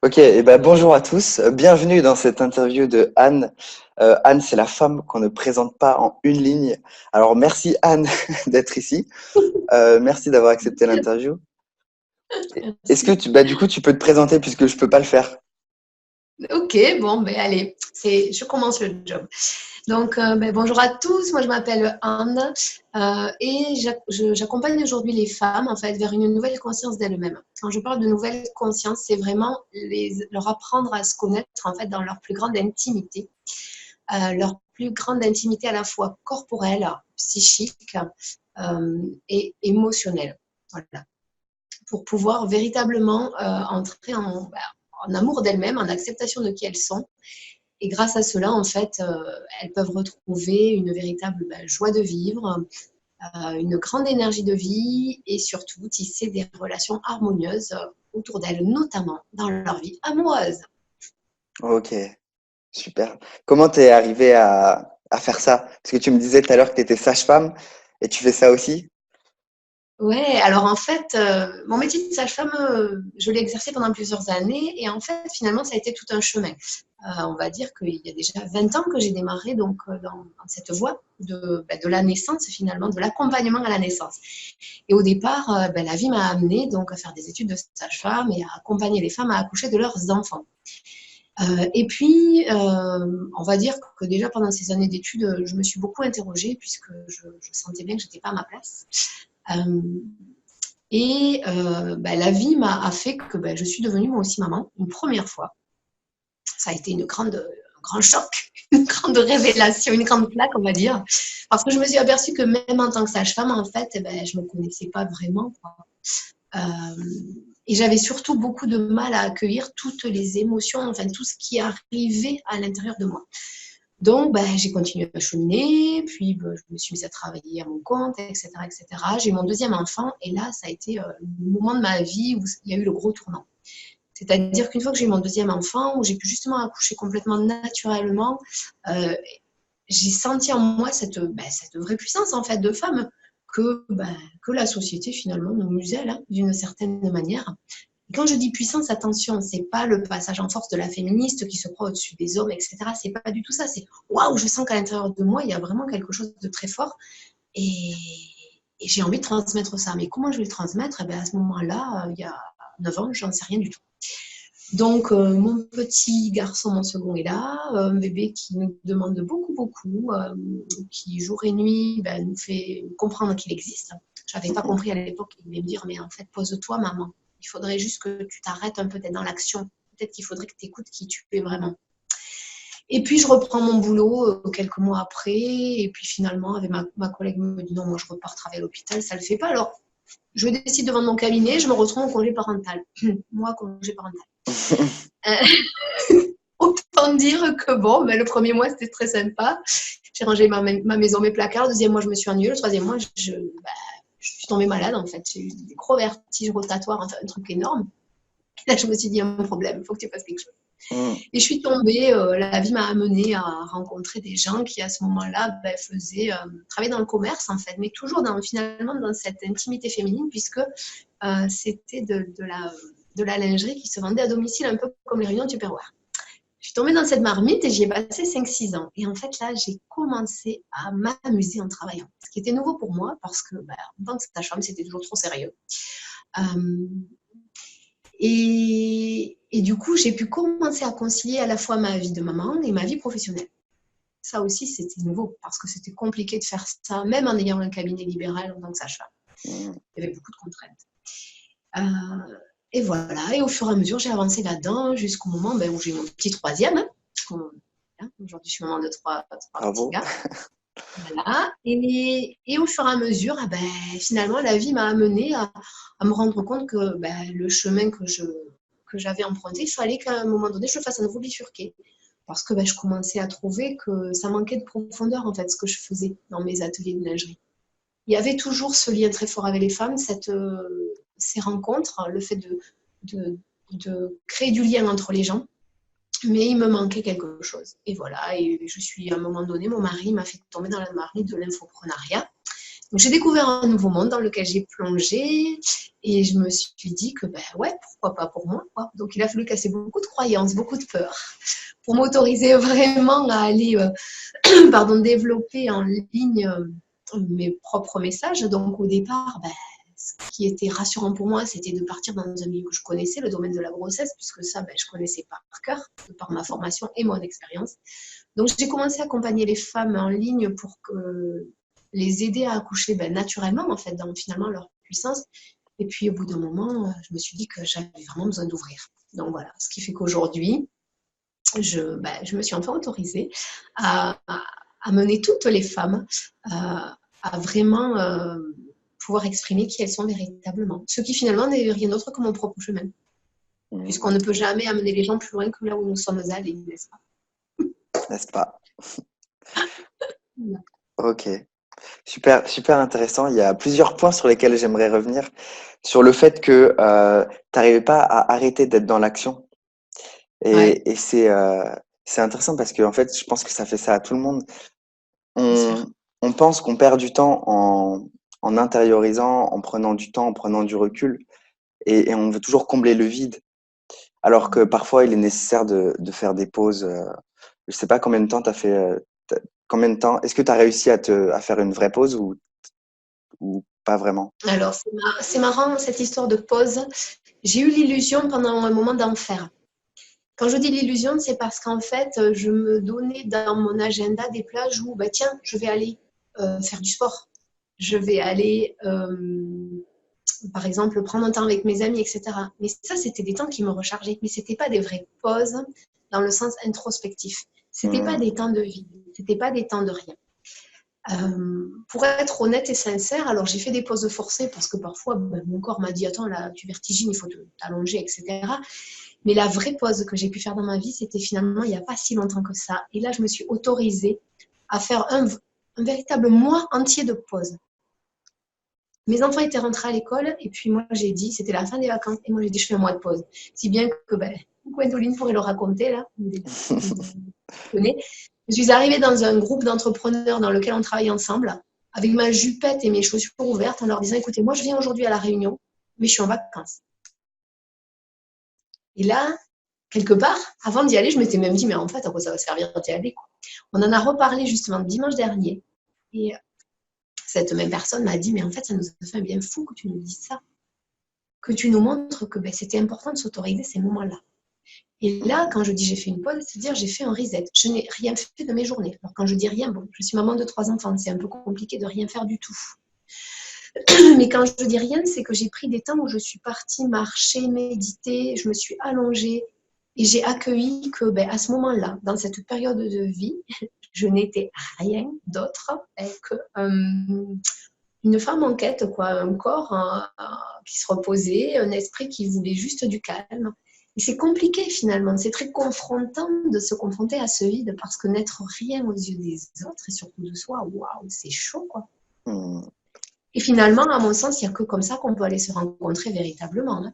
Ok, et ben bonjour à tous. Bienvenue dans cette interview de Anne. Anne, c'est la femme qu'on ne présente pas en une ligne. Alors merci Anne d'être ici. Merci d'avoir accepté l'interview. Est-ce que Merci. du coup, tu peux te présenter puisque je peux pas le faire? Ok, bon, ben allez, je commence le job. Donc, bonjour à tous, moi je m'appelle Anne et j'accompagne aujourd'hui les femmes en fait vers une nouvelle conscience d'elles-mêmes. Quand je parle de nouvelle conscience, c'est vraiment leur apprendre à se connaître en fait dans leur plus grande intimité, leur plus grande intimité à la fois corporelle, psychique et émotionnelle. Voilà. Pour pouvoir véritablement entrer en amour d'elles-mêmes, en acceptation de qui elles sont. Et grâce à cela, en fait, elles peuvent retrouver une véritable joie de vivre, une grande énergie de vie et surtout tisser des relations harmonieuses autour d'elles, notamment dans leur vie amoureuse. Ok, super. Comment t'es arrivée à faire ça? Parce que tu me disais tout à l'heure que tu étais sage-femme et tu fais ça aussi? Ouais, alors en fait, mon métier de sage-femme, je l'ai exercé pendant plusieurs années et en fait, finalement, ça a été tout un chemin. On va dire qu'il y a déjà 20 ans que j'ai démarré donc dans cette voie de la naissance finalement, de l'accompagnement à la naissance. Et au départ, la vie m'a amenée donc à faire des études de sage-femme et à accompagner les femmes à accoucher de leurs enfants. Et puis, on va dire que déjà pendant ces années d'études, je me suis beaucoup interrogée puisque je sentais bien que j'étais pas à ma place. Euh, la vie a fait que je suis devenue moi aussi maman, une première fois. Ça a été un grand choc, une grande révélation, une grande plaque, on va dire. Parce que je me suis aperçue que même en tant que sage-femme, en fait, je ne me connaissais pas vraiment, quoi. Euh, et j'avais surtout beaucoup de mal à accueillir toutes les émotions, enfin tout ce qui arrivait à l'intérieur de moi. Donc, j'ai continué à cheminer, puis je me suis mise à travailler à mon compte, etc., etc. J'ai eu mon deuxième enfant, et là, ça a été le moment de ma vie où il y a eu le gros tournant. C'est-à-dire qu'une fois que j'ai eu mon deuxième enfant, où j'ai pu justement accoucher complètement naturellement, euh, j'ai senti en moi cette vraie puissance en fait de femme que la société finalement nous muselle d'une certaine manière. Et quand je dis puissance, attention, c'est pas le passage en force de la féministe qui se croit au-dessus des hommes, etc. C'est pas du tout ça. C'est waouh, je sens qu'à l'intérieur de moi, il y a vraiment quelque chose de très fort et, et j'ai envie de transmettre ça. Mais comment je vais le transmettre? À ce moment-là, il y a 9 ans, j'en sais rien du tout. Donc, mon petit garçon, mon second, est là, un bébé qui nous demande beaucoup, beaucoup, qui jour et nuit nous fait comprendre qu'il existe. Je n'avais pas compris à l'époque, il voulait me dire, mais en fait, pose-toi, maman. Il faudrait juste que tu t'arrêtes un peu d'être dans l'action. Peut-être qu'il faudrait que tu écoutes qui tu es vraiment. Et puis, je reprends mon boulot quelques mois après. Et puis, finalement, avec ma collègue me dit, non, moi, je repars travailler à l'hôpital, ça ne le fait pas. Alors, je décide de vendre mon cabinet, je me retrouve en congé parental. Moi, congé parental. Autant dire que bon, le premier mois, c'était très sympa. J'ai rangé ma maison, mes placards. Le deuxième mois, je me suis ennuyée. Le troisième mois, je suis tombée malade, en fait. J'ai eu des gros vertiges rotatoires, enfin, un truc énorme. Là, je me suis dit, il y a un problème, il faut que tu fasses quelque chose. Hmm. Et je suis tombée, la vie m'a amenée à rencontrer des gens qui, à ce moment-là, travaillaient dans le commerce, en fait, mais toujours finalement dans cette intimité féminine, puisque c'était de la lingerie qui se vendait à domicile, un peu comme les réunions de Tupperware. Je suis tombée dans cette marmite et j'y ai passé 5-6 ans. Et en fait, là, j'ai commencé à m'amuser en travaillant. Ce qui était nouveau pour moi parce que, en tant que sage-femme, c'était toujours trop sérieux. Euh, et du coup, j'ai pu commencer à concilier à la fois ma vie de maman et ma vie professionnelle. Ça aussi, c'était nouveau parce que c'était compliqué de faire ça, même en ayant un cabinet libéral en tant que sage-femme. Hmm. Il y avait beaucoup de contraintes. Et voilà, et au fur et à mesure, j'ai avancé là-dedans jusqu'au moment où j'ai eu mon petit troisième. Aujourd'hui, je suis maman de trois petits Bravo. gars. Voilà. Et au fur et à mesure, finalement, la vie m'a amenée à me rendre compte que le chemin que j'avais emprunté, il fallait qu'à un moment donné, je le fasse à nouveau bifurquer. Parce que je commençais à trouver que ça manquait de profondeur, en fait, ce que je faisais dans mes ateliers de lingerie. Il y avait toujours ce lien très fort avec les femmes, ces rencontres, le fait de, de créer du lien entre les gens. Mais il me manquait quelque chose. Et voilà, et je suis à un moment donné, mon mari m'a fait tomber dans la marmite de l'infoprenariat. Donc, j'ai découvert un nouveau monde dans lequel j'ai plongé et je me suis dit que, ouais, pourquoi pas pour moi, quoi. Donc, il a fallu casser beaucoup de croyances, beaucoup de peurs pour m'autoriser vraiment à aller développer en ligne mes propres messages. Donc, au départ, ce qui était rassurant pour moi, c'était de partir dans un milieu que je connaissais, le domaine de la grossesse, puisque ça, je connaissais par cœur, par ma formation et mon expérience. Donc, j'ai commencé à accompagner les femmes en ligne pour les aider à accoucher naturellement, en fait, dans finalement leur puissance. Et puis, au bout d'un moment, je me suis dit que j'avais vraiment besoin d'ouvrir. Donc, voilà, ce qui fait qu'aujourd'hui, je me suis enfin autorisée à mener toutes les femmes à vraiment pouvoir exprimer qui elles sont véritablement. Ce qui finalement n'est rien d'autre que mon propre chemin. Puisqu'on ne peut jamais amener les gens plus loin que là où nous sommes allés, n'est-ce pas? N'est-ce pas? Ok. Super, super intéressant. Il y a plusieurs points sur lesquels j'aimerais revenir. Sur le fait que tu n'arrivais pas à arrêter d'être dans l'action. Ouais, Et c'est intéressant parce que en fait, je pense que ça fait ça à tout le monde. bien On, sûr. on pense qu'on perd du temps en intériorisant, en prenant du temps, en prenant du recul, et on veut toujours combler le vide. Alors que parfois, il est nécessaire de faire des pauses. Je sais pas combien de temps tu as fait. Combien de temps? Est-ce que tu as réussi à faire une vraie pause ou pas vraiment? Alors, c'est marrant cette histoire de pause. J'ai eu l'illusion pendant un moment d'en faire. Quand je dis l'illusion, c'est parce qu'en fait, je me donnais dans mon agenda des plages où, tiens, je vais aller faire du sport. Je vais aller, par exemple, prendre un temps avec mes amis, etc. Mais ça, c'était des temps qui me rechargeaient. Mais ce n'était pas des vraies pauses dans le sens introspectif. Ce n'était pas Hmm. des temps de vide. Ce n'était pas des temps de rien. Pour être honnête et sincère, alors j'ai fait des pauses forcées parce que parfois mon corps m'a dit attends là tu vertigines, il faut t'allonger, etc. Mais la vraie pause que j'ai pu faire dans ma vie, c'était finalement il n'y a pas si longtemps que ça. Et là, je me suis autorisée à faire un véritable mois entier de pause. Mes enfants étaient rentrés à l'école et puis moi j'ai dit, c'était la fin des vacances, et moi j'ai dit je fais un mois de pause. Si bien que Gwendoline pourrait le raconter là, je suis arrivée dans un groupe d'entrepreneurs dans lequel on travaille ensemble, avec ma jupette et mes chaussures ouvertes, en leur disant écoutez, moi je viens aujourd'hui à la réunion, mais je suis en vacances. Et là, quelque part, avant d'y aller, je m'étais même dit mais en fait, à quoi ça va servir d'y aller quoi. On en a reparlé justement dimanche dernier. Et cette même personne m'a dit mais en fait, ça nous a fait un bien fou que tu nous dises ça. Que tu nous montres que c'était important de s'autoriser ces moments-là. Et là, quand je dis j'ai fait une pause, c'est-à-dire j'ai fait un reset. Je n'ai rien fait de mes journées. Alors quand je dis rien, je suis maman de 3 enfants, c'est un peu compliqué de rien faire du tout. Mais quand je dis rien, c'est que j'ai pris des temps où je suis partie marcher, méditer, je me suis allongée et j'ai accueilli que à ce moment-là, dans cette période de vie, je n'étais rien d'autre que une femme en quête, quoi, un corps qui se reposait, un esprit qui voulait juste du calme. Et c'est compliqué finalement, c'est très confrontant de se confronter à ce vide parce que n'être rien aux yeux des autres et surtout de soi, waouh, c'est chaud quoi. Hmm. Et finalement, à mon sens, il n'y a que comme ça qu'on peut aller se rencontrer véritablement. Hein.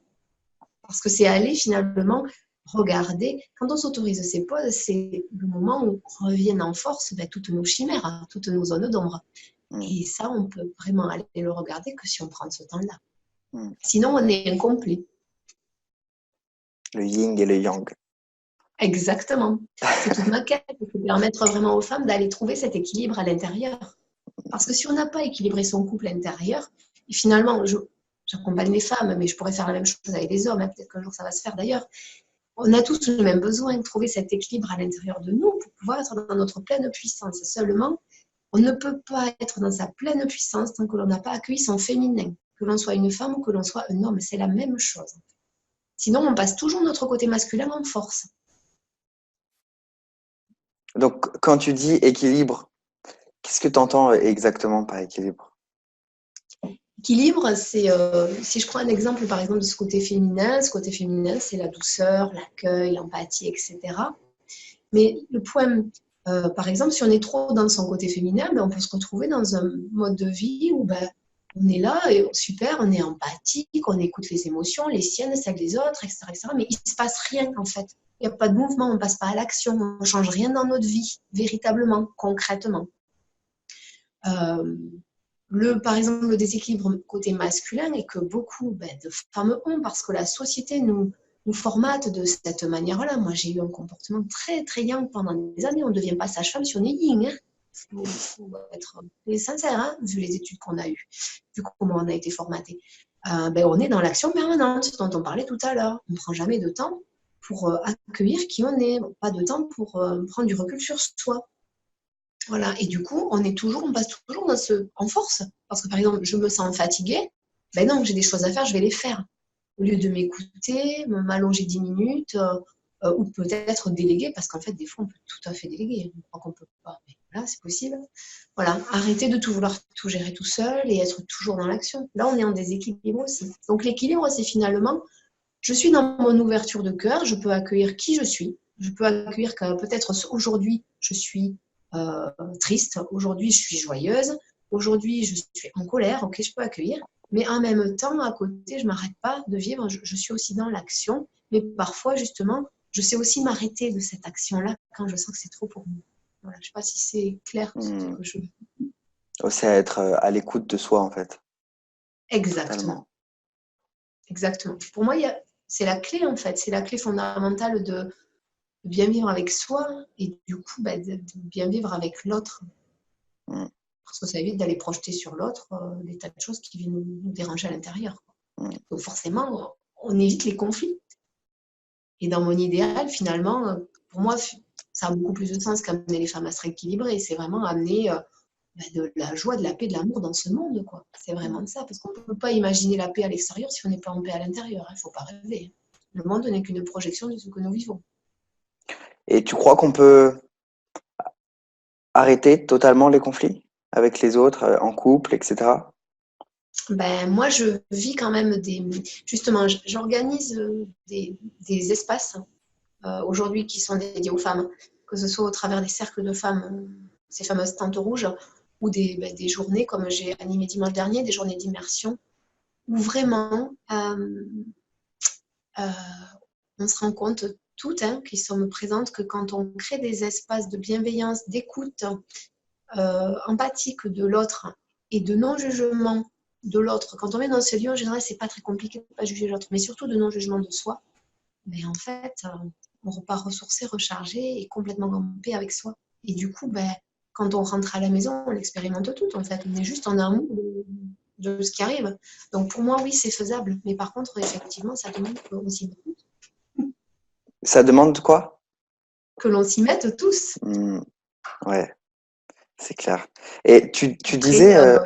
Parce que c'est aller finalement regarder, quand on s'autorise ces pauses, c'est le moment où reviennent en force toutes nos chimères, hein, toutes nos zones d'ombre. Hmm. Et ça, on peut vraiment aller le regarder que si on prend ce temps-là. Hmm. Sinon, on est incomplet. Le yin et le yang. Exactement. C'est toute ma quête, c'est permettre vraiment aux femmes d'aller trouver cet équilibre à l'intérieur. Parce que si on n'a pas équilibré son couple intérieur, et finalement, j'accompagne les femmes, mais je pourrais faire la même chose avec les hommes, hein, peut-être qu'un jour ça va se faire d'ailleurs. On a tous le même besoin de trouver cet équilibre à l'intérieur de nous pour pouvoir être dans notre pleine puissance. Seulement, on ne peut pas être dans sa pleine puissance tant que l'on n'a pas accueilli son féminin. Que l'on soit une femme ou que l'on soit un homme, c'est la même chose. Sinon, on passe toujours notre côté masculin en force. Donc, quand tu dis équilibre, qu'est-ce que tu entends exactement par équilibre? Équilibre, c'est, si je prends un exemple par exemple de ce côté féminin, c'est la douceur, l'accueil, l'empathie, etc. Mais le point, par exemple, si on est trop dans son côté féminin, on peut se retrouver dans un mode de vie où on est là et super, on est empathique, on écoute les émotions, les siennes, celles des autres, etc., etc. Mais il ne se passe rien en fait. Il n'y a pas de mouvement, on ne passe pas à l'action, on ne change rien dans notre vie, véritablement, concrètement. Euh, Par exemple, le déséquilibre côté masculin et que beaucoup de femmes ont parce que la société nous formate de cette manière-là. Moi, j'ai eu un comportement très, très yang pendant des années. On ne devient pas sage-femme si on est yin. Faut être sincère, hein, vu les études qu'on a eues, vu comment on a été formaté. On est dans l'action permanente dont on parlait tout à l'heure. On ne prend jamais de temps pour accueillir qui on est, pas de temps pour prendre du recul sur soi. Voilà. Et du coup, on passe toujours en force. Parce que par exemple, je me sens fatiguée, non, j'ai des choses à faire, je vais les faire. Au lieu de m'écouter, m'allonger 10 minutes, ou peut-être déléguer, parce qu'en fait, des fois, on peut tout à fait déléguer. On croit qu'on peut pas, mais là, c'est possible. Voilà, arrêter de tout vouloir tout gérer tout seul et être toujours dans l'action. Là, on est en déséquilibre aussi. Donc, l'équilibre, c'est finalement, je suis dans mon ouverture de cœur, je peux accueillir qui je suis, je peux accueillir que peut-être aujourd'hui, je suis triste, aujourd'hui, je suis joyeuse, aujourd'hui, je suis en colère, ok, je peux accueillir. Mais en même temps, à côté, je ne m'arrête pas de vivre, je suis aussi dans l'action. Mais parfois, justement, je sais aussi m'arrêter de cette action-là quand je sens que c'est trop pour moi. Voilà, je ne sais pas si c'est clair ce que je veux. Aussi à être à l'écoute de soi, en fait. Exactement. Totalement. Exactement. Pour moi, c'est la clé, en fait. C'est la clé fondamentale de bien vivre avec soi et du coup, de bien vivre avec l'autre. Mm. Parce que ça évite d'aller projeter sur l'autre des tas de choses qui viennent nous déranger à l'intérieur. Donc forcément, on évite les conflits. Et dans mon idéal, finalement, pour moi, ça a beaucoup plus de sens qu'amener les femmes à se rééquilibrer. C'est vraiment amener de la joie, de la paix, de l'amour dans ce monde, quoi. C'est vraiment ça. Parce qu'on ne peut pas imaginer la paix à l'extérieur si on n'est pas en paix à l'intérieur. Il ne faut pas rêver. Le monde n'est qu'une projection de ce que nous vivons. Et tu crois qu'on peut arrêter totalement les conflits avec les autres, en couple, etc. Moi, je vis quand même justement, j'organise des espaces aujourd'hui qui sont dédiés aux femmes, que ce soit au travers des cercles de femmes, ces fameuses tentes rouges, ou des journées comme j'ai animé dimanche dernier, des journées d'immersion, où vraiment euh, on se rend compte toutes qui sommes présentes que quand on crée des espaces de bienveillance, d'écoute empathique de l'autre et de non-jugement de l'autre, quand on est dans ce lieu, en général, c'est pas très compliqué de ne pas juger l'autre, mais surtout de non-jugement de soi, mais en fait, on repart ressourcé, rechargé et complètement en paix avec soi. Et du coup, quand on rentre à la maison, on l'expérimente tout, en fait. On est juste en amour de ce qui arrive. Donc pour moi, oui, c'est faisable. Mais par contre, effectivement, ça demande que Ça demande quoi? l'on s'y mette tous. Ouais, c'est clair. Et tu Après, disais...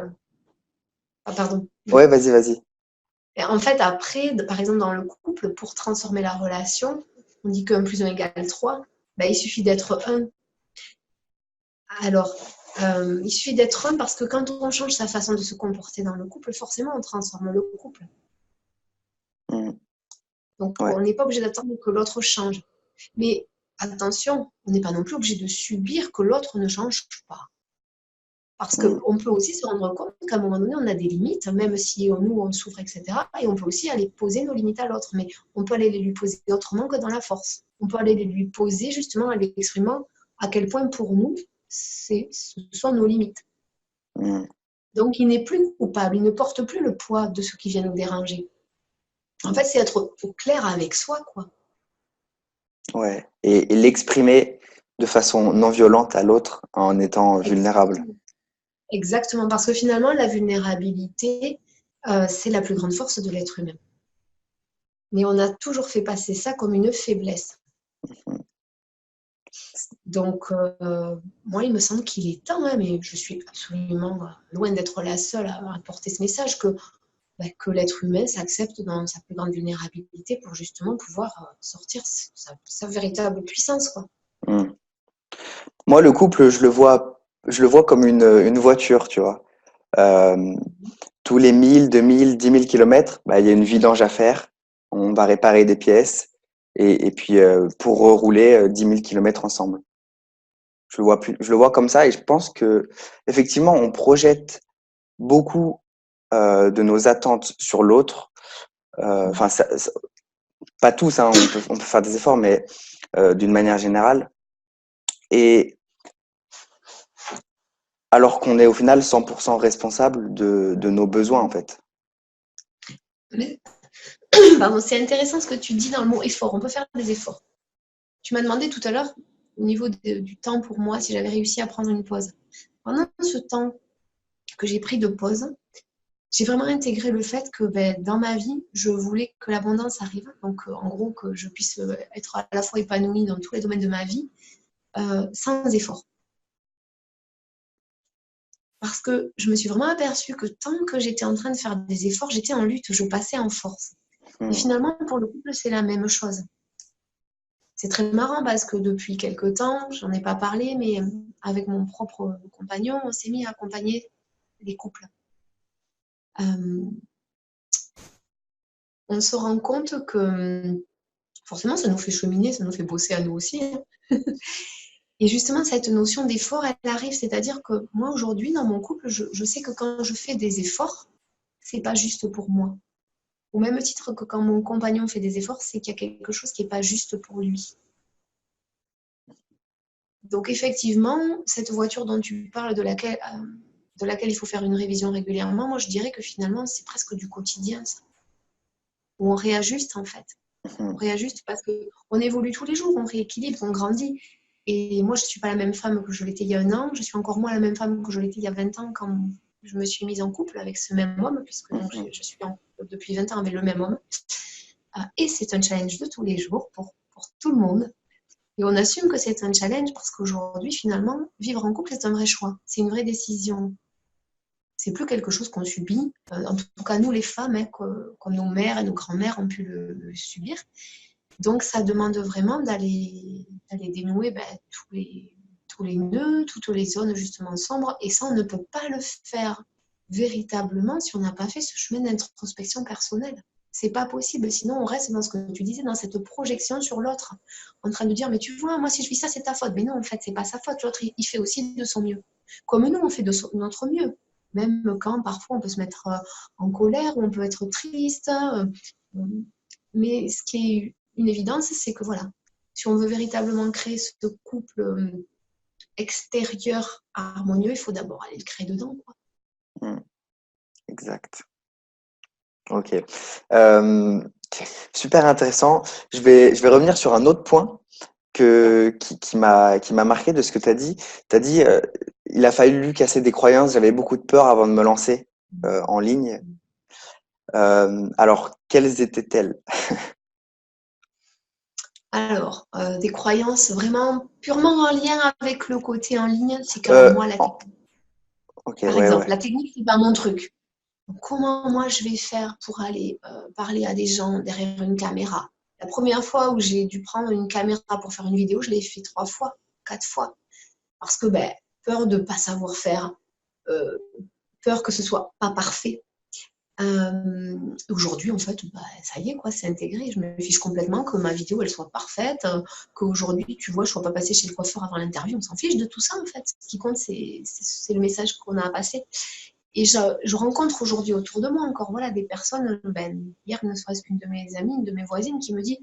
pardon. Ouais, vas-y. Et en fait, après, par exemple, dans le couple, pour transformer la relation, on dit que 1 plus 1 égale 3. Il suffit d'être un. Alors, il suffit d'être un parce que quand on change sa façon de se comporter dans le couple, forcément, on transforme le couple. Donc, Ouais. on n'est pas obligé d'attendre que l'autre change. Mais attention, on n'est pas non plus obligé de subir que l'autre ne change pas. Parce qu'on peut aussi se rendre compte qu'à un moment donné, on a des limites, même si nous, on souffre, etc. Et on peut aussi aller poser nos limites à l'autre. Mais on peut aller les lui poser autrement que dans la force. On peut aller les lui poser justement en lui exprimant à quel point pour nous, ce sont nos limites. Donc, il n'est plus coupable, il ne porte plus le poids de ce qui vient nous déranger. En fait, c'est être au clair avec soi, quoi. Ouais. Et l'exprimer de façon non violente à l'autre en étant vulnérable. Exactement, parce que finalement, la vulnérabilité, c'est la plus grande force de l'être humain. Mais on a toujours fait passer ça comme une faiblesse. Donc, moi, il me semble qu'il est temps, mais je suis absolument loin d'être la seule à apporter ce message, que l'être humain s'accepte dans sa plus grande vulnérabilité pour justement pouvoir sortir sa véritable puissance, quoi. Moi, le couple, je le vois comme une voiture, tu vois. Tous les 1000, 2000, 10 000 kilomètres, il y a une vidange à faire. On va réparer des pièces et puis pour rouler 10 000 kilomètres ensemble. Je le vois comme ça et je pense que effectivement, on projette beaucoup de nos attentes sur l'autre. Enfin, pas tous, hein, on peut faire des efforts, mais d'une manière générale. Et Alors qu'on est au final 100% responsable de nos besoins, en fait. Mais, pardon, c'est intéressant ce que tu dis dans le mot effort. On peut faire des efforts. Tu m'as demandé tout à l'heure, au niveau du temps pour moi, si j'avais réussi à prendre une pause. Pendant ce temps que j'ai pris de pause, j'ai vraiment intégré le fait que dans ma vie, je voulais que l'abondance arrive. Donc, en gros, que je puisse être à la fois épanouie dans tous les domaines de ma vie, sans effort. Parce que je me suis vraiment aperçue que tant que j'étais en train de faire des efforts, j'étais en lutte, je passais en force. Et Hmm. finalement, pour le couple, c'est la même chose. C'est très marrant parce que depuis quelques temps, j'en ai pas parlé, mais avec mon propre compagnon, on s'est mis à accompagner les couples. Euh, on se rend compte que forcément, ça nous fait cheminer, ça nous fait bosser à nous aussi. Et justement, cette notion d'effort, elle arrive, c'est-à-dire que moi, aujourd'hui, dans mon couple, je sais que quand je fais des efforts, c'est pas juste pour moi. Au même titre que quand mon compagnon fait des efforts, c'est qu'il y a quelque chose qui n'est pas juste pour lui. Donc effectivement, cette voiture dont tu parles, de laquelle il faut faire une révision régulièrement, moi je dirais que finalement, c'est presque du quotidien, ça. Où on réajuste en fait. On Hmm. réajuste parce qu'on évolue tous les jours, on rééquilibre, on grandit. Et moi, je ne suis pas la même femme que je l'étais il y a un an, je suis encore moins la même femme que je l'étais il y a 20 ans quand je me suis mise en couple avec ce même homme, puisque donc, Hmm. je suis en couple depuis 20 ans avec le même homme. Et c'est un challenge de tous les jours pour tout le monde. Et on assume que c'est un challenge parce qu'aujourd'hui, finalement, vivre en couple, c'est un vrai choix. C'est une vraie décision. C'est plus quelque chose qu'on subit. En tout cas, nous, les femmes, hein, comme nos mères et nos grands-mères ont pu le subir. Donc, ça demande vraiment d'aller dénouer tous les nœuds, toutes les zones justement sombres. Et ça, on ne peut pas le faire véritablement si on n'a pas fait ce chemin d'introspection personnelle. C'est pas possible, sinon on reste dans ce que tu disais, dans cette projection sur l'autre, en train de dire, mais tu vois, moi si je vis ça, c'est ta faute. Mais non, en fait, c'est pas sa faute. L'autre, il fait aussi de son mieux. Comme nous, on fait de notre mieux. Même quand parfois on peut se mettre en colère, ou on peut être triste. Mais ce qui est une évidence, c'est que voilà, si on veut véritablement créer ce couple extérieur harmonieux, il faut d'abord aller le créer dedans, quoi. Hmm. Exact. Ok. Euh, Super intéressant. Je vais revenir sur un autre point qui m'a marqué de ce que tu as dit. Tu as dit, il a fallu casser des croyances, j'avais beaucoup de peur avant de me lancer en ligne. Alors, quelles étaient-elles? Alors, des croyances vraiment purement en lien avec le côté en ligne, c'est qu'alors Euh, moi, la en- technique, ok, par ouais, exemple, ouais. la technique, c'est pas mon truc. Donc, comment moi je vais faire pour aller parler à des gens derrière une caméra? La première fois où j'ai dû prendre une caméra pour faire une vidéo, je l'ai fait 3 fois, 4 fois. Parce que peur de ne pas savoir faire, euh, peur que ce soit pas parfait. Aujourd'hui, en fait, ça y est, quoi, c'est intégré. Je me fiche complètement que ma vidéo, elle soit parfaite, qu'aujourd'hui, tu vois, je ne sois pas passée chez le coiffeur avant l'interview. On s'en fiche de tout ça, en fait. Ce qui compte, c'est le message qu'on a à passer. Et je rencontre aujourd'hui autour de moi encore voilà, des personnes, hier, ne serait-ce qu'une de mes amies, une de mes voisines qui me dit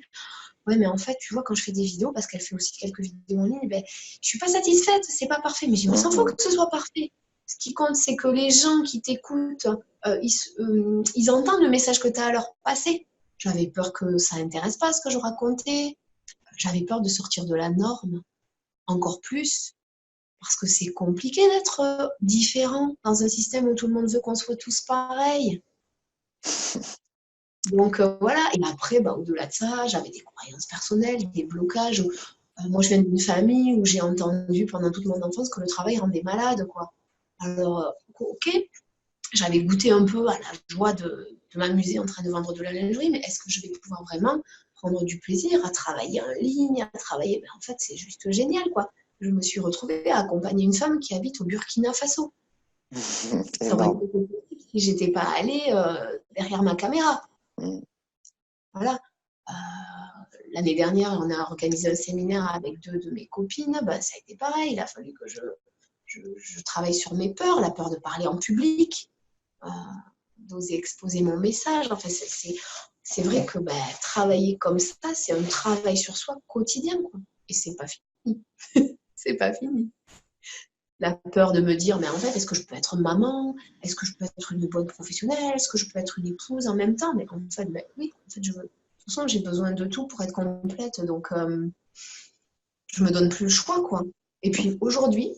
ouais, mais en fait, tu vois, quand je fais des vidéos, parce qu'elle fait aussi quelques vidéos en ligne, je suis pas satisfaite, c'est pas parfait. Mais je dis, on s'en fout Mhm. que ce soit parfait. Ce qui compte, c'est que les gens qui t'écoutent, ils entendent le message que tu as à leur passer. J'avais peur que ça n'intéresse pas ce que je racontais. J'avais peur de sortir de la norme, encore plus, parce que c'est compliqué d'être différent dans un système où tout le monde veut qu'on soit tous pareils. Donc voilà, et après, au-delà de ça, j'avais des croyances personnelles, des blocages. Moi, je viens d'une famille où j'ai entendu pendant toute mon enfance que le travail rendait malade, quoi. Alors, ok, j'avais goûté un peu à la joie de m'amuser en train de vendre de la lingerie, mais est-ce que je vais pouvoir vraiment prendre du plaisir à travailler en ligne, à travailler en fait, c'est juste génial, quoi. Je me suis retrouvée à accompagner une femme qui habite au Burkina Faso. Ça aurait été Énorme. possible si j'étais pas allée derrière ma caméra. Mhm. Voilà. Euh, L'année dernière, on a organisé un séminaire avec 2 de mes copines. Ça a été pareil. Il a fallu que je travaille sur mes peurs, la peur de parler en public, euh, d'oser exposer mon message. Enfin, c'est vrai que travailler comme ça, c'est un travail sur soi quotidien, quoi. Et c'est pas fini. C'est pas fini. La peur de me dire, mais en fait, est-ce que je peux être maman? Est-ce que je peux être une bonne professionnelle? Est-ce que je peux être une épouse en même temps? Mais en fait, ben, oui, en fait, je veux. De toute façon, j'ai besoin de tout pour être complète. Donc, je me donne plus le choix, quoi. Et puis aujourd'hui,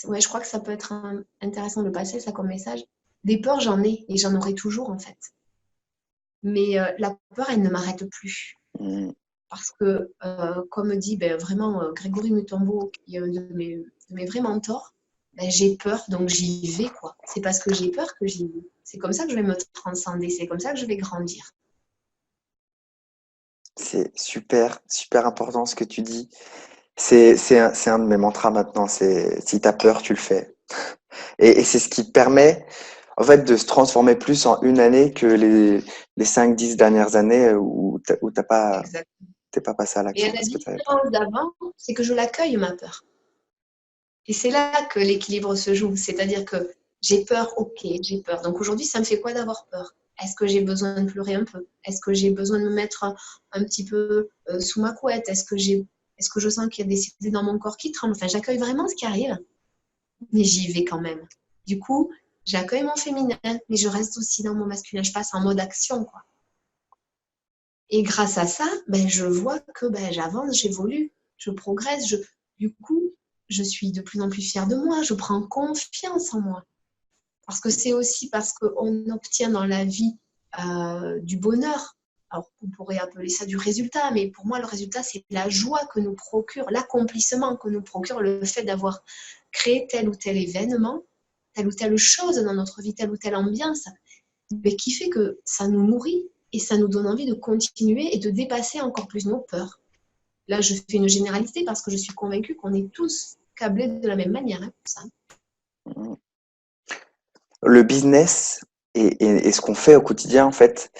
ouais, je crois que ça peut être intéressant de passer ça comme message. Des peurs, j'en ai et j'en aurai toujours, en fait. Mais la peur, elle ne m'arrête plus. Mm. Parce que, comme dit ben, vraiment Grégory Mutombo, qui est un de mes vrais mentors, ben, j'ai peur, donc j'y vais, quoi. C'est parce que j'ai peur que j'y vais. C'est comme ça que je vais me transcender, c'est comme ça que je vais grandir. C'est super, super important ce que tu dis. C'est un de mes mantras maintenant. C'est si t'as peur, tu le fais. Et c'est ce qui permet, en fait, de se transformer plus en une année que les 5, 10 dernières années où Exact. t'es pas passé à Et l'action la parce que t'avais peur. différence d'avant, c'est que je l'accueille, ma peur. Et c'est là que l'équilibre se joue. C'est-à-dire que j'ai peur, ok, j'ai peur. Donc aujourd'hui, ça me fait quoi d'avoir peur? Est-ce que j'ai besoin de pleurer un peu? Est-ce que j'ai besoin de me mettre un petit peu sous ma couette? Est-ce que je sens qu'il y a des cellules dans mon corps qui tremblent? Enfin, j'accueille vraiment ce qui arrive, mais j'y vais quand même. Du coup, j'accueille mon féminin, mais je reste aussi dans mon masculin. Je passe en mode action, quoi. Et grâce à ça, ben, je vois que ben, j'avance, j'évolue, je progresse. Du coup, je suis de plus en plus fière de moi, je prends confiance en moi. Parce que c'est aussi parce qu'on obtient dans la vie du bonheur. Alors, on pourrait appeler ça du résultat, mais pour moi, le résultat, c'est la joie que nous procure, l'accomplissement que nous procure le fait d'avoir créé tel ou tel événement, telle ou telle chose dans notre vie, telle ou telle ambiance, mais qui fait que ça nous nourrit et ça nous donne envie de continuer et de dépasser encore plus nos peurs. Là, je fais une généralité parce que je suis convaincue qu'on est tous câblés de la même manière, hein, pour ça. Le business et ce qu'on fait au quotidien, en fait,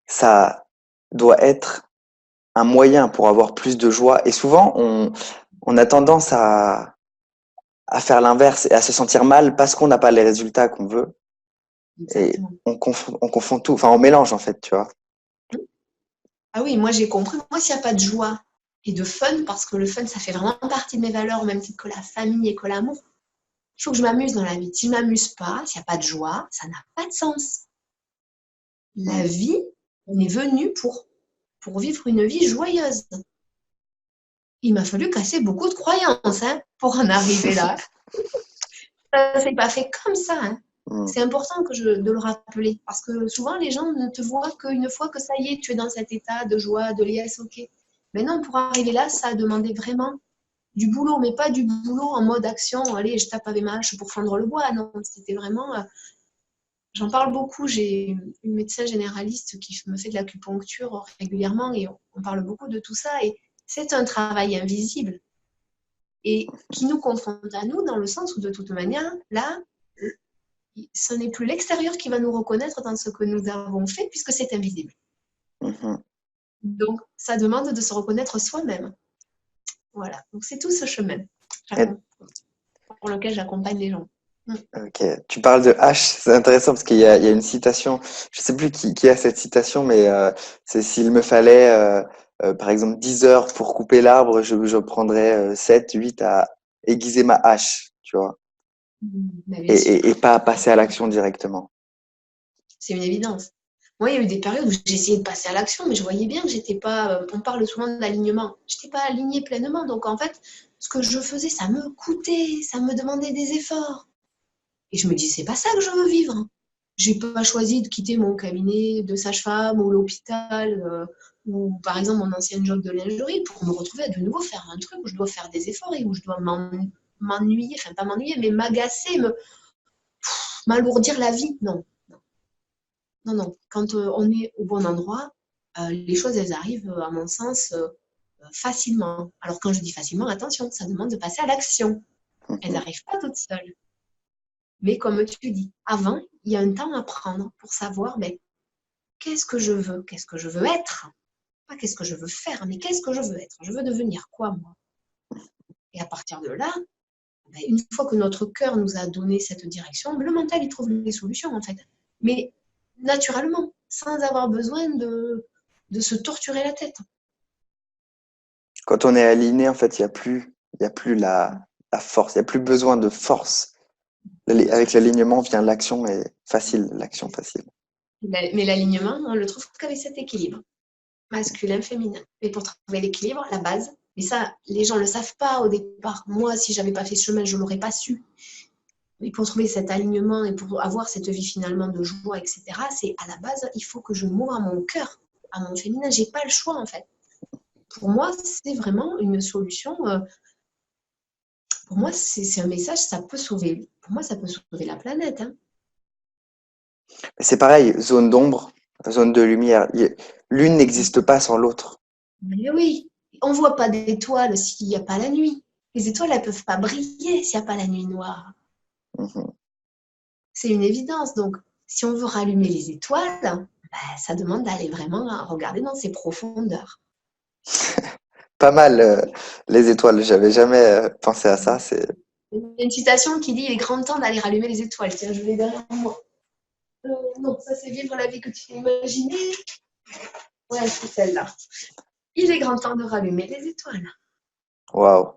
ça doit être un moyen pour avoir plus de joie. Et souvent, on a tendance à faire l'inverse et à se sentir mal parce qu'on n'a pas les résultats qu'on veut. Et Exactement. on confond tout, enfin, on mélange, en fait, tu vois. Ah oui, moi j'ai compris. Moi, s'il n'y a pas de joie et de fun, parce que le fun, ça fait vraiment partie de mes valeurs, au même titre que la famille et que l'amour, il faut que je m'amuse dans la vie. Si je ne m'amuse pas, s'il n'y a pas de joie, ça n'a pas de sens. La Mm. vie, on est venu pour vivre une vie joyeuse. Il m'a fallu casser beaucoup de croyances hein, pour en arriver là. Ça ne s'est pas fait comme ça. Hein. Mm. C'est important de le rappeler parce que souvent les gens ne te voient qu'une fois que ça y est, tu es dans cet état de joie, de liesse, ok. Mais non, pour arriver là, ça a demandé vraiment du boulot, mais pas du boulot en mode action, allez, je tape avec ma hache pour fendre le bois. Non, c'était vraiment. J'en parle beaucoup. J'ai une médecin généraliste qui me fait de l'acupuncture régulièrement et on parle beaucoup de tout ça. Et c'est un travail invisible et qui nous confronte à nous dans le sens où de toute manière, là, ce n'est plus l'extérieur qui va nous reconnaître dans ce que nous avons fait puisque c'est invisible. Mhm. Donc, ça demande de se reconnaître soi-même. Voilà. Donc, c'est tout ce chemin Et- pour lequel j'accompagne les gens. ok, tu parles de H, c'est intéressant parce il y a une citation, je sais plus qui a cette citation, mais c'est s'il me fallait, par exemple, 10 heures pour couper l'arbre, je prendrais 7, 8 à aiguiser ma hache, tu vois, Mais bien sûr, et pas à passer à l'action directement. c'est une évidence. Moi, il y a eu des périodes où j'ai essayé de passer à l'action, mais je voyais bien que j'étais pas. On parle souvent d'alignement. Je n'étais pas alignée pleinement. Donc, en fait, ce que je faisais, ça me coûtait, ça me demandait des efforts. Et je me dis, c'est pas ça que je veux vivre. J'ai pas choisi de quitter mon cabinet de sage-femme ou l'hôpital ou par exemple mon ancien job de lingerie pour me retrouver à de nouveau faire un truc où je dois faire des efforts et où je dois m'ennuyer, enfin pas m'ennuyer, mais m'agacer, m'alourdir la vie. Non, non, non. Quand on est au bon endroit, les choses, elles arrivent, à mon sens, facilement. Alors quand je dis facilement, attention, ça demande de passer à l'action. Elles Mhm. n'arrivent pas toutes seules. Mais comme tu dis, avant, il y a un temps à prendre pour savoir mais, qu'est-ce que je veux, qu'est-ce que je veux être. Pas qu'est-ce que je veux faire, mais qu'est-ce que je veux être. Je veux devenir quoi, moi. Et à partir de là, ben, une fois que notre cœur nous a donné cette direction, le mental, il trouve les solutions, en fait. Mais naturellement, sans avoir besoin de se torturer la tête. Quand on est aligné, en fait, il y a plus la force. Il n'y a plus besoin de force. Avec l'alignement vient l'action et facile, l'action facile. Mais l'alignement, on le trouve qu'avec cet équilibre masculin, féminin. Mais pour trouver l'équilibre, la base, et ça, les gens ne le savent pas au départ. Moi, si je n'avais pas fait ce chemin, je ne l'aurais pas su. Mais pour trouver cet alignement et pour avoir cette vie finalement de joie, etc., c'est à la base, il faut que je m'ouvre à mon cœur, à mon féminin. Je n'ai pas le choix, en fait. Pour moi, c'est vraiment une solution. Pour moi, c'est un message, ça peut sauver. Pour moi, ça peut sauver la planète. Hein. C'est pareil, zone d'ombre, zone de lumière. L'une n'existe pas sans l'autre. Mais oui, on ne voit pas d'étoiles s'il n'y a pas la nuit. Les étoiles, elles ne peuvent pas briller s'il n'y a pas la nuit noire. Mhm. C'est une évidence. Donc, si on veut rallumer les étoiles, ça demande d'aller vraiment regarder dans ses profondeurs. Pas mal, les étoiles. J'avais jamais pensé à ça. Il y a une citation qui dit « Il est grand temps d'aller rallumer les étoiles ». Tiens, je l'ai derrière moi. Non, ça c'est vivre la vie que tu t'es imaginée. Ouais, c'est celle-là. Il est grand temps de rallumer les étoiles. Waouh,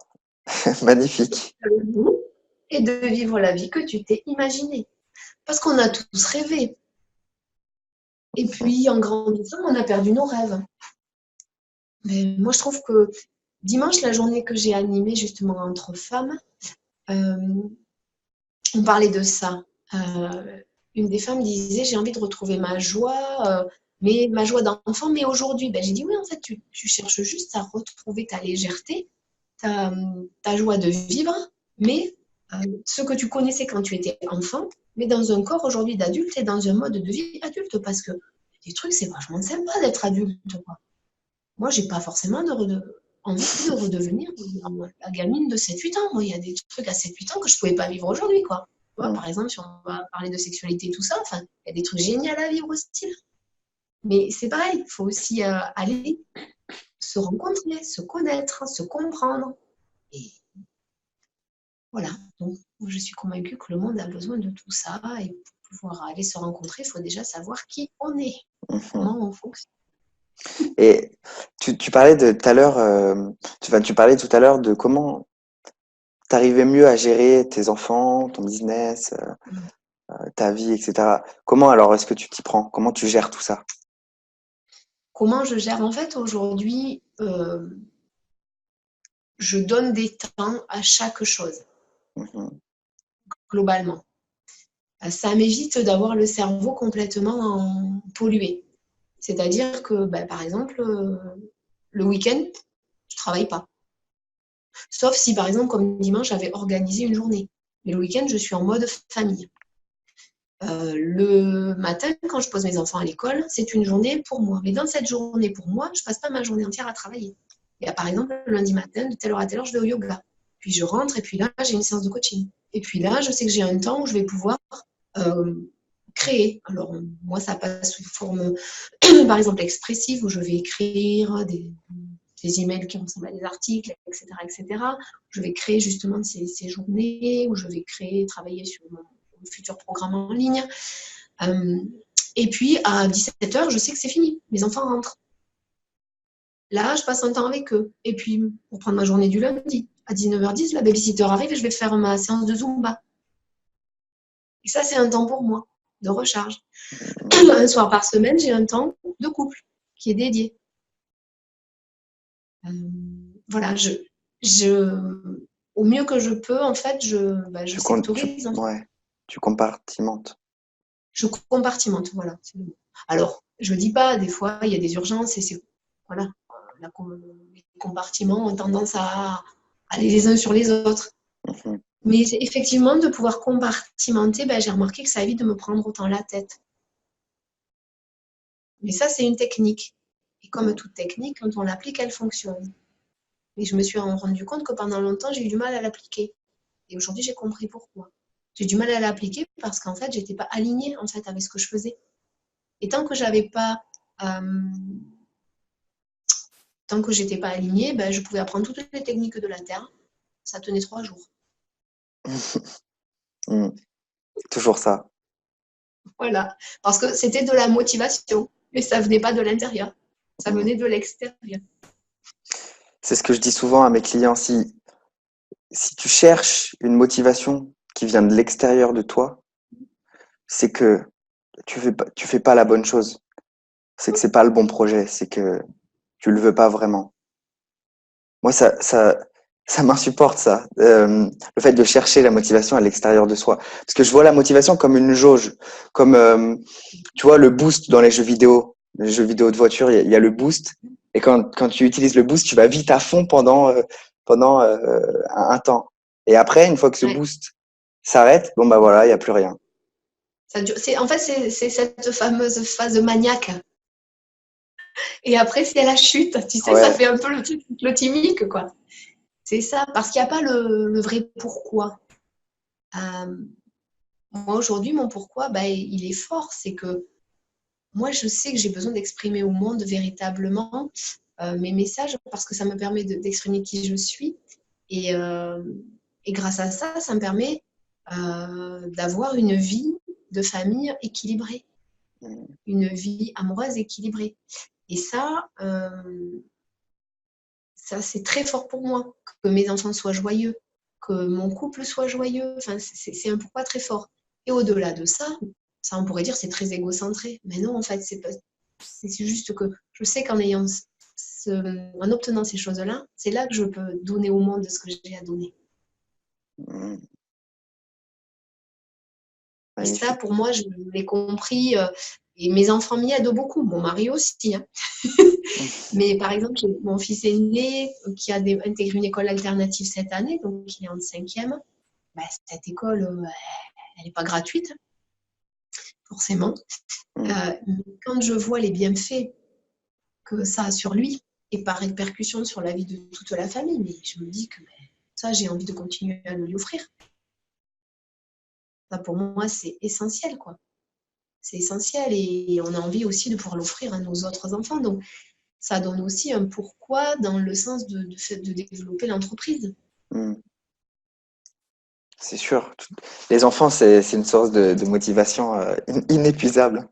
magnifique. Et de vivre la vie que tu t'es imaginée. Parce qu'on a tous rêvé. Et puis, en grandissant, on a perdu nos rêves. Mais moi, je trouve que dimanche, la journée que j'ai animée justement entre femmes, on parlait de ça. Une des femmes disait, j'ai envie de retrouver ma joie, mais ma joie d'enfant, mais aujourd'hui. Ben, j'ai dit, oui, en fait, tu cherches juste à retrouver ta légèreté, ta joie de vivre, mais ce que tu connaissais quand tu étais enfant, mais dans un corps aujourd'hui d'adulte et dans un mode de vie adulte, parce que des trucs, c'est vachement sympa d'être adulte. Quoi. Moi, j'ai pas forcément envie de redevenir la gamine de 7-8 ans. Moi, il y a des trucs à 7-8 ans que je pouvais pas vivre aujourd'hui, quoi. Par exemple, si on va parler de sexualité, tout ça, enfin, il y a des trucs géniaux à vivre aussi. Mais c'est pareil, il faut aussi aller se rencontrer, se connaître, se comprendre. Et voilà. Donc, je suis convaincue que le monde a besoin de tout ça. Et pour pouvoir aller se rencontrer, il faut déjà savoir qui on est, comment on fonctionne. Et tu parlais de tout à l'heure, tu parlais tout à l'heure de comment t'arrivais mieux à gérer tes enfants, ton business, ta vie, etc. Comment alors est-ce que tu t'y prends? Comment tu gères tout ça? Comment je gère? En fait, aujourd'hui, je donne des temps à chaque chose, globalement. Ça m'évite d'avoir le cerveau complètement pollué. C'est-à-dire que, par exemple, le week-end, je ne travaille pas. Sauf si, par exemple, comme dimanche, j'avais organisé une journée. Mais le week-end, je suis en mode famille. Le matin, quand je pose mes enfants à l'école, c'est une journée pour moi. Mais dans cette journée pour moi, je ne passe pas ma journée entière à travailler. Et par exemple, le lundi matin, de telle heure à telle heure, je vais au yoga. Puis je rentre et puis là, j'ai une séance de coaching. Et puis là, je sais que j'ai un temps où je vais pouvoir créer. Alors, moi, ça passe sous forme, par exemple, expressive, où je vais écrire des emails qui ressemblent à des articles, etc., etc. Je vais créer justement ces journées, où je vais créer, travailler sur mon futur programme en ligne. Et puis, à 17h, je sais que c'est fini. Mes enfants rentrent. Là, je passe un temps avec eux. Et puis, pour prendre ma journée du lundi, à 19h10, la babysitter arrive et je vais faire ma séance de Zumba. Et ça, c'est un temps pour moi, de recharge. Un soir par semaine, j'ai un temps de couple qui est dédié. Voilà, au mieux que je peux, en fait, je sectorise. Ouais, tu compartimentes. Je compartimente, voilà. Alors, je ne dis pas, des fois, il y a des urgences et c'est. Voilà. Les compartiments ont tendance à aller les uns sur les autres. Mais effectivement, de pouvoir compartimenter, j'ai remarqué que ça évite de me prendre autant la tête. Mais ça, c'est une technique. Et comme toute technique, quand on l'applique, elle fonctionne. Mais je me suis rendu compte que pendant longtemps, j'ai eu du mal à l'appliquer. Et aujourd'hui, j'ai compris pourquoi. J'ai du mal à l'appliquer parce qu'en fait, je n'étais pas alignée en fait, avec ce que je faisais. Et tant que j'avais pas, tant que j'étais pas alignée, je pouvais apprendre toutes les techniques de la Terre. Ça tenait 3 jours. Toujours ça. Voilà. Parce que c'était de la motivation, mais ça venait pas de l'intérieur. Ça venait de l'extérieur. C'est ce que je dis souvent à mes clients. Si si tu cherches une motivation qui vient de l'extérieur de toi, c'est que tu fais pas la bonne chose. C'est que c'est pas le bon projet. C'est que tu le veux pas vraiment. Moi, ça m'insupporte, ça. Le fait de chercher la motivation à l'extérieur de soi. Parce que je vois la motivation comme une jauge. Comme, tu vois, le boost dans les jeux vidéo. Les jeux vidéo de voiture, il y a le boost. Et quand tu utilises le boost, tu vas vite à fond pendant un temps. Et après, une fois que ce Ouais. boost s'arrête, bon, bah voilà, il n'y a plus rien. En fait, c'est cette fameuse phase maniaque. Et après, c'est la chute. Tu sais, ça Ouais. fait un peu le truc cyclotimique, quoi. C'est ça, parce qu'il n'y a pas le vrai pourquoi. Euh, Moi, aujourd'hui, mon pourquoi, bah, il est fort. C'est que moi, je sais que j'ai besoin d'exprimer au monde véritablement mes messages parce que ça me permet d'exprimer qui je suis. Et, euh, et grâce à ça, ça me permet d'avoir une vie de famille équilibrée, une vie amoureuse équilibrée. Et ça c'est très fort pour moi, que mes enfants soient joyeux, que mon couple soit joyeux. Enfin, c'est un pourquoi très fort. Et au-delà de ça, on pourrait dire c'est très égocentré. Mais non, en fait, c'est juste que je sais en obtenant ces choses-là, c'est là que je peux donner au monde ce que j'ai à donner. Et ça, Magnifique. pour moi, je l'ai compris. Et mes enfants m'y aident beaucoup. Mon mari aussi. Hein. Mais par exemple, j'ai mon fils aîné qui a intégré une école alternative cette année, donc il est en cinquième. Bah, cette école, elle n'est pas gratuite, forcément. Mais quand je vois les bienfaits que ça a sur lui et par répercussion sur la vie de toute la famille, mais je me dis que ça, j'ai envie de continuer à le lui offrir. Ça, pour moi, c'est essentiel, quoi. C'est essentiel et on a envie aussi de pouvoir l'offrir à nos autres enfants. Donc, ça donne aussi un pourquoi dans le sens de développer l'entreprise. C'est sûr. Les enfants, c'est une source de motivation inépuisable.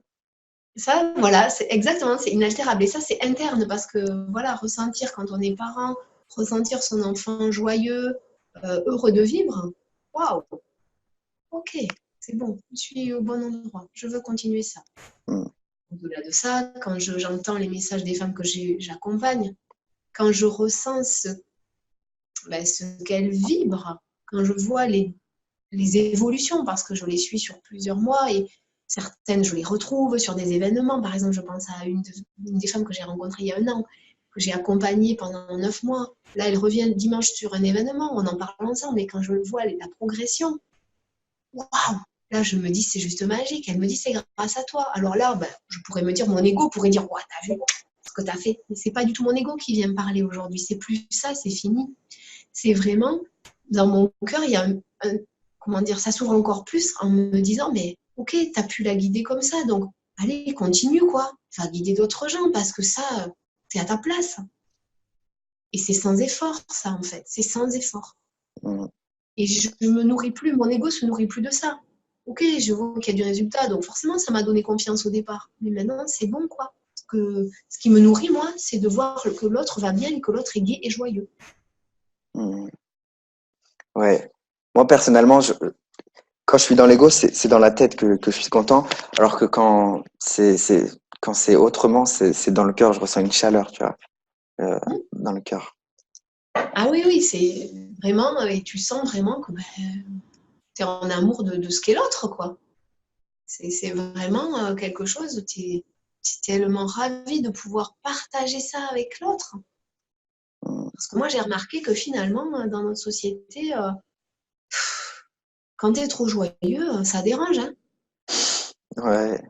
Ça, voilà, c'est exactement, c'est inaltérable. Et ça, c'est interne parce que, voilà, ressentir quand on est parent, ressentir son enfant joyeux, heureux de vivre, waouh, ok, c'est bon, je suis au bon endroit, je veux continuer ça. Mm. Au-delà de ça, quand j'entends les messages des femmes que j'accompagne, quand je ressens ce qu'elles vibrent, quand je vois les évolutions, parce que je les suis sur plusieurs mois et certaines, je les retrouve sur des événements. Par exemple, je pense à une des femmes que j'ai rencontrée il y a un an, que j'ai accompagnée pendant 9 mois. Là, elle revient dimanche sur un événement, on en parle ensemble et quand je vois la progression, waouh! Là, je me dis, c'est juste magique. Elle me dit, c'est grâce à toi. Alors là, ben, je pourrais me dire, mon ego pourrait dire, ouais, t'as vu ce que t'as fait. Mais c'est pas du tout mon ego qui vient me parler aujourd'hui. C'est plus ça, c'est fini. C'est vraiment, dans mon cœur, il y a comment dire, ça s'ouvre encore plus en me disant, mais ok, t'as pu la guider comme ça, donc allez, continue, quoi. Va guider d'autres gens parce que ça, t'es à ta place. Et c'est sans effort, ça, en fait. C'est sans effort. Mm. Et je me nourris plus, mon ego se nourrit plus de ça. Ok, je vois qu'il y a du résultat, donc forcément, ça m'a donné confiance au départ. Mais maintenant, c'est bon, quoi. Ce qui me nourrit, moi, c'est de voir que l'autre va bien et que l'autre est gai et joyeux. Mm. Ouais. Moi, personnellement, quand je suis dans l'ego, c'est dans la tête que je suis content, alors que quand c'est autrement, c'est dans le cœur, je ressens une chaleur, tu vois, dans le cœur. Ah oui, oui, c'est vraiment, et tu sens vraiment que tu es en amour de ce qu'est l'autre, quoi. C'est vraiment quelque chose, tu es tellement ravi de pouvoir partager ça avec l'autre. Mm. Parce que moi, j'ai remarqué que finalement, dans notre société, quand tu es trop joyeux, ça dérange. Hein. Ouais.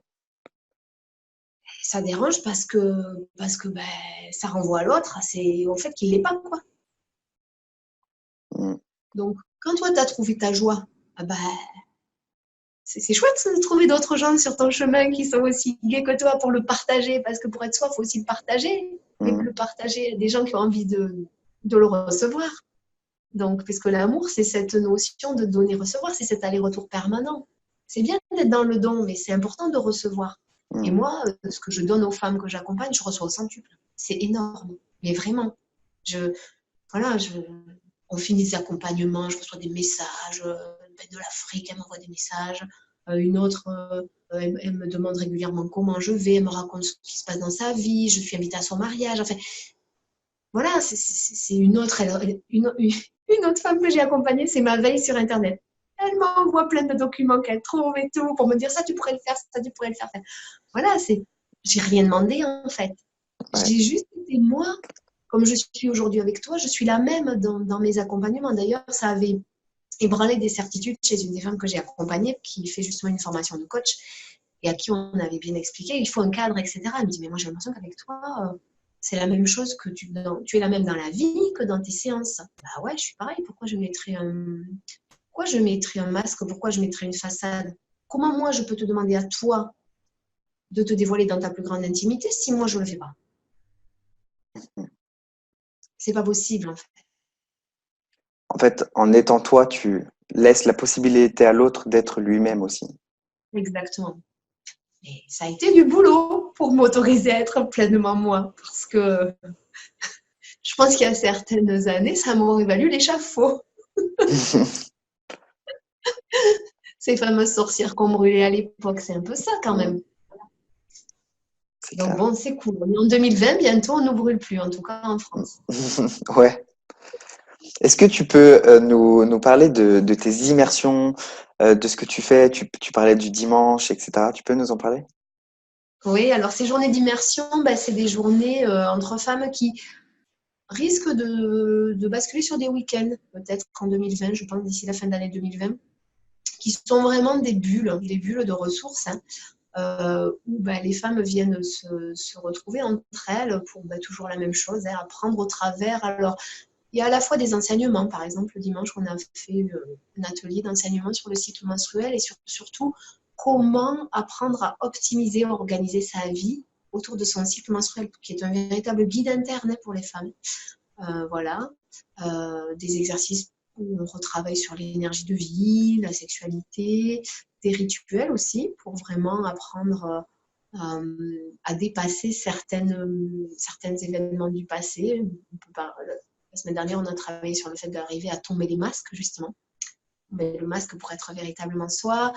Ça dérange parce que ça renvoie à l'autre, c'est au fait qu'il l'est pas, quoi. Mm. Donc, quand toi, tu as trouvé ta joie, ah bah, c'est chouette de trouver d'autres gens sur ton chemin qui sont aussi gays que toi pour le partager, parce que pour être soi, il faut aussi le partager, mais Mm. le partager à des gens qui ont envie de le recevoir. Donc, parce que l'amour, c'est cette notion de donner-recevoir, c'est cet aller-retour permanent. C'est bien d'être dans le don, mais c'est important de recevoir. Et Mm. moi, ce que je donne aux femmes que j'accompagne, je reçois au centuple. C'est énorme, mais vraiment. Je, voilà, on finit des accompagnements, je reçois des messages, de l'Afrique, elle m'envoie des messages. Une autre, elle me demande régulièrement comment je vais, elle me raconte ce qui se passe dans sa vie, je suis invitée à son mariage. Enfin, voilà, c'est une autre, une autre femme que j'ai accompagnée, c'est ma veille sur Internet. Elle m'envoie plein de documents qu'elle trouve et tout pour me dire ça, tu pourrais le faire, ça, tu pourrais le faire. Voilà, j'ai rien demandé en fait. Ouais. J'ai juste été moi, comme je suis aujourd'hui avec toi, je suis la même dans mes accompagnements. D'ailleurs, ça avait ébranlé des certitudes chez une des femmes que j'ai accompagnée qui fait justement une formation de coach et à qui on avait bien expliqué, il faut un cadre, etc. Elle me dit, mais moi j'ai l'impression qu'avec toi, c'est la même chose que tu es la même dans la vie que dans tes séances. Bah ouais, je suis pareil, pourquoi je mettrais un masque, pourquoi je mettrais une façade? Comment moi je peux te demander à toi de te dévoiler dans ta plus grande intimité si moi je ne le fais pas? C'est pas possible en fait. En fait, en étant toi, tu laisses la possibilité à l'autre d'être lui-même aussi. Exactement. Et ça a été du boulot pour m'autoriser à être pleinement moi. Parce que je pense qu'il y a certaines années, ça m'aurait valu l'échafaud. Ces fameuses sorcières qu'on brûlait à l'époque, c'est un peu ça quand même. C'est Donc clair. bon, c'est cool. On est en 2020, bientôt on ne brûle plus, en tout cas en France. Ouais. Est-ce que tu peux nous parler de tes immersions, de ce que tu fais? Tu parlais du dimanche, etc. Tu peux nous en parler? Oui, alors ces journées d'immersion, ben, c'est des journées entre femmes qui risquent de basculer sur des week-ends, peut-être en 2020, je pense d'ici la fin d'année 2020, qui sont vraiment des bulles de ressources, hein, où bah, les femmes viennent se retrouver entre elles pour bah, toujours la même chose, hein, apprendre au travers. Alors, il y a à la fois des enseignements, par exemple, le dimanche, on a fait un atelier d'enseignement sur le cycle menstruel et surtout comment apprendre à optimiser, organiser sa vie autour de son cycle menstruel, qui est un véritable guide interne pour les femmes. Voilà, des exercices où on retravaille sur l'énergie de vie, la sexualité, des rituels aussi pour vraiment apprendre à dépasser certains événements du passé. La semaine dernière, on a travaillé sur le fait d'arriver à tomber les masques, justement. Mais le masque pour être véritablement soi.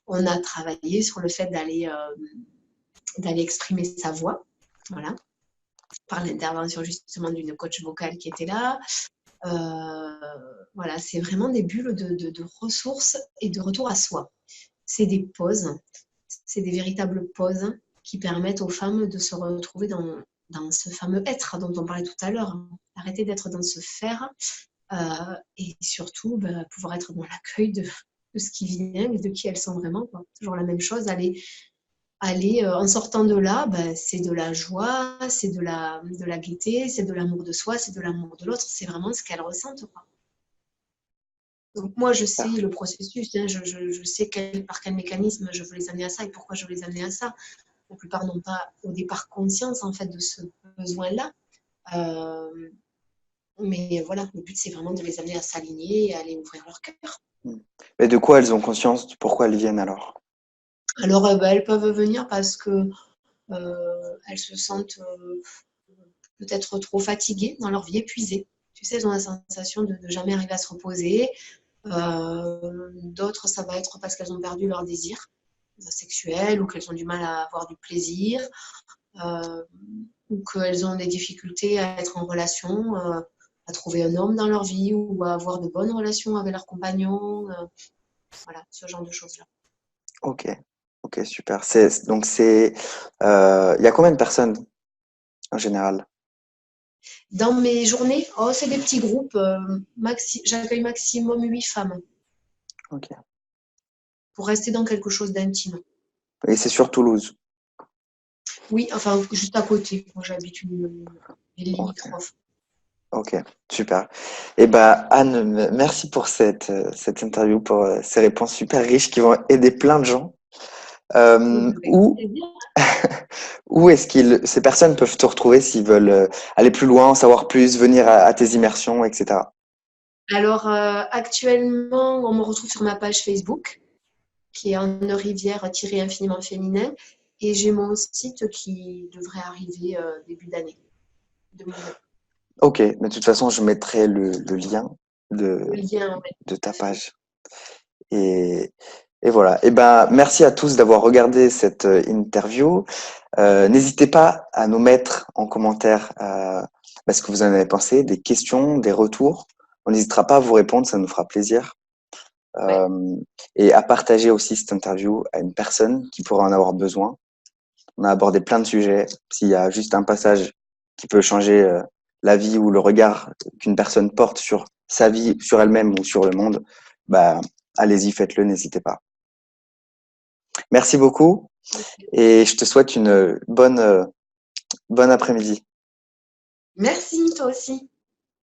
On a travaillé sur le fait d'aller exprimer sa voix. Voilà, par l'intervention justement d'une coach vocale qui était là. Voilà, c'est vraiment des bulles de ressources et de retour à soi. C'est des pauses, c'est des véritables pauses qui permettent aux femmes de se retrouver dans ce fameux être dont on parlait tout à l'heure. Arrêter d'être dans ce faire et surtout pouvoir être dans l'accueil de ce qui vient et de qui elles sont vraiment. Quoi. Toujours la même chose, aller en sortant de là, c'est de la joie, c'est de la gaieté, c'est de l'amour de soi, c'est de l'amour de l'autre, c'est vraiment ce qu'elles ressentent. Quoi. Donc moi, je sais le processus, hein, je sais par quel mécanisme je veux les amener à ça et pourquoi je veux les amener à ça. La plupart n'ont pas au départ conscience en fait de ce besoin-là. Mais voilà, le but c'est vraiment de les amener à s'aligner et à aller ouvrir leur cœur. Mais de quoi elles ont conscience? Pourquoi elles viennent alors? Alors elles peuvent venir parce que elles se sentent peut-être trop fatiguées dans leur vie, épuisées. Tu sais, elles ont la sensation de ne jamais arriver à se reposer. D'autres, ça va être parce qu'elles ont perdu leur désir sexuel ou qu'elles ont du mal à avoir du plaisir ou qu'elles ont des difficultés à être en relation, à trouver un homme dans leur vie ou à avoir de bonnes relations avec leurs compagnons. Voilà, ce genre de choses-là. Ok, ok, super. Donc il y a combien de personnes en général? Dans mes journées, c'est des petits groupes. J'accueille maximum 8 femmes Ok. pour rester dans quelque chose d'intime. Et c'est sur Toulouse. Oui, enfin, juste à côté. Moi, j'habite une ville Ok, limitrophe. ok, super. Et bah Anne, merci pour cette interview, pour ces réponses super riches qui vont aider plein de gens. Eh ben, avec Où plaisir. où est-ce ces personnes peuvent te retrouver s'ils veulent aller plus loin, en savoir plus, venir à tes immersions, etc. Alors, actuellement, on me retrouve sur ma page Facebook, qui est Anne Rivière-infiniment féminin. Et j'ai mon site qui devrait arriver début d'année 2020. Ok, mais de toute façon, je mettrai le lien. de, Le lien, ouais, de tout ta à fait. page. Et, et voilà. Et ben, merci à tous d'avoir regardé cette interview. N'hésitez pas à nous mettre en commentaire ce que vous en avez pensé, des questions, des retours. On n'hésitera pas à vous répondre, ça nous fera plaisir. Ouais. Et à partager aussi cette interview à une personne qui pourrait en avoir besoin. On a abordé plein de sujets. S'il y a juste un passage qui peut changer la vie ou le regard qu'une personne porte sur sa vie, sur elle-même ou sur le monde, bah, allez-y, faites-le, n'hésitez pas. Merci beaucoup et je te souhaite une bonne après-midi. Merci, toi aussi.